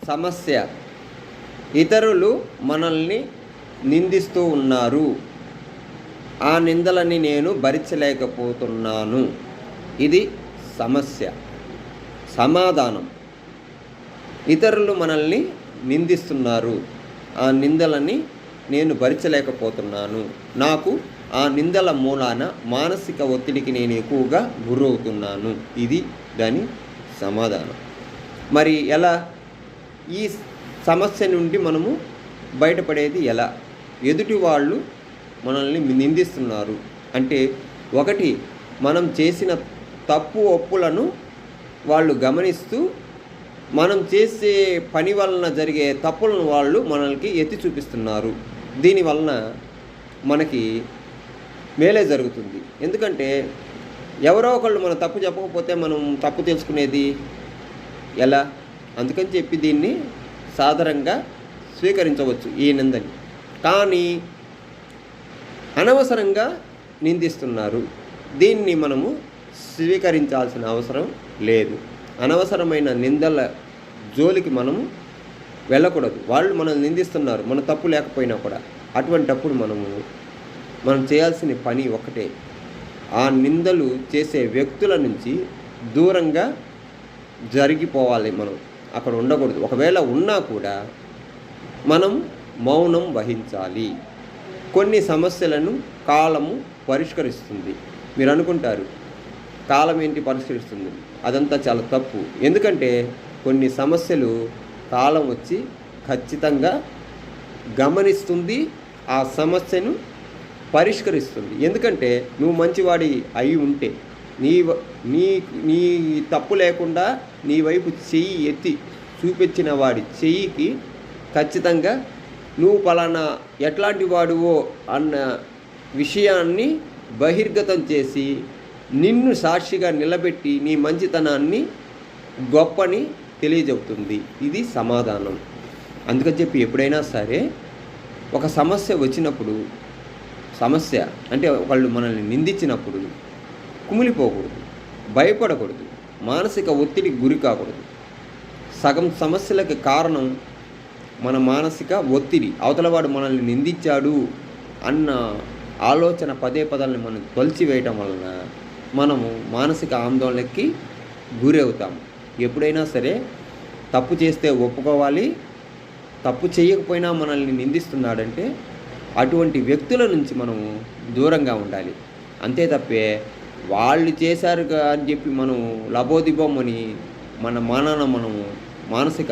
సమస్య. ఇతరులు మనల్ని నిందిస్తూ ఉన్నారు. ఆ నిందలని నేను భరించలేకపోతున్నాను. ఇది సమస్య. సమాధానం. ఇతరులు మనల్ని నిందిస్తున్నారు. ఆ నిందలని నేను భరించలేకపోతున్నాను. నాకు ఆ నిందల మూలాన మానసిక ఒత్తిడికి నేను ఎక్కువగా గురవుతున్నాను. ఇది దాని సమాధానం. మరి ఎలా? ఈ సమస్య నుండి మనము బయటపడేది ఎలా? ఎదుటి వాళ్ళు మనల్ని నిందిస్తున్నారు అంటే, ఒకటి, మనం చేసిన తప్పు ఒప్పులను వాళ్ళు గమనిస్తూ మనం చేసే పని వలన జరిగే తప్పులను వాళ్ళు మనల్కి ఎత్తి చూపిస్తున్నారు. దీనివలన మనకి మేలే జరుగుతుంది. ఎందుకంటే ఎవరో ఒకళ్ళు మన తప్పు చెప్పకపోతే మనం తప్పు తెలుసుకునేది ఎలా? అందుకని చెప్పి దీన్ని సాధారణంగా స్వీకరించవచ్చు ఈ నిందని. కానీ అనవసరంగా నిందిస్తున్నారు. దీన్ని మనము స్వీకరించాల్సిన అవసరం లేదు. అనవసరమైన నిందల జోలికి మనము వెళ్ళకూడదు. వాళ్ళు మనల్ని నిందిస్తున్నారు, మన తప్పు లేకపోయినా కూడా. అటువంటప్పుడు మనం చేయాల్సిన పని ఒకటే, ఆ నిందలు చేసే వ్యక్తుల నుంచి దూరంగా జరిగిపోవాలి. మనం అక్కడ ఉండకూడదు. ఒకవేళ ఉన్నా కూడా మనం మౌనం వహించాలి. కొన్ని సమస్యలను కాలము పరిష్కరిస్తుంది. మీరు అనుకుంటారు, కాలం ఏంటి పరిష్కరిస్తుంది? అదంతా చాలా తప్పు. ఎందుకంటే కొన్ని సమస్యలు కాలం వచ్చి ఖచ్చితంగా గమనిస్తుంది, ఆ సమస్యను పరిష్కరిస్తుంది. ఎందుకంటే నువ్వు మంచివాడి అయి ఉంటే, నీ తప్పు లేకుండా నీ వైపు చెయ్యి ఎత్తి చూపించిన వాడి చెయ్యికి ఖచ్చితంగా నువ్వు పలానా ఎట్లాంటి వాడువో అన్న విషయాన్ని బహిర్గతం చేసి నిన్ను సాక్షిగా నిలబెట్టి నీ మంచితనాన్ని గొప్పని తెలియజెబుతుంది. ఇది సమాధానం. అందుకని చెప్పి ఎప్పుడైనా సరే ఒక సమస్య వచ్చినప్పుడు, సమస్య అంటే వాళ్ళు మనల్ని నిందించినప్పుడు కుమిలిపోకూడదు, భయపడకూడదు, మానసిక ఒత్తిడికి గురి కాకూడదు. సగం సమస్యలకు కారణం మన మానసిక ఒత్తిడి. అవతలవాడు మనల్ని నిందించాడు అన్న ఆలోచన పదే పదాలని మనం తొలిచివేయటం వలన మనము మానసిక ఆందోళనకి గురి అవుతాము. ఎప్పుడైనా సరే తప్పు చేస్తే ఒప్పుకోవాలి. తప్పు చేయకపోయినా మనల్ని నిందిస్తున్నాడంటే అటువంటి వ్యక్తుల నుంచి మనము దూరంగా ఉండాలి. అంతే తప్పే వాళ్ళు చేశారుగా అని చెప్పి మనం లబోదిబోమని మనము మానసిక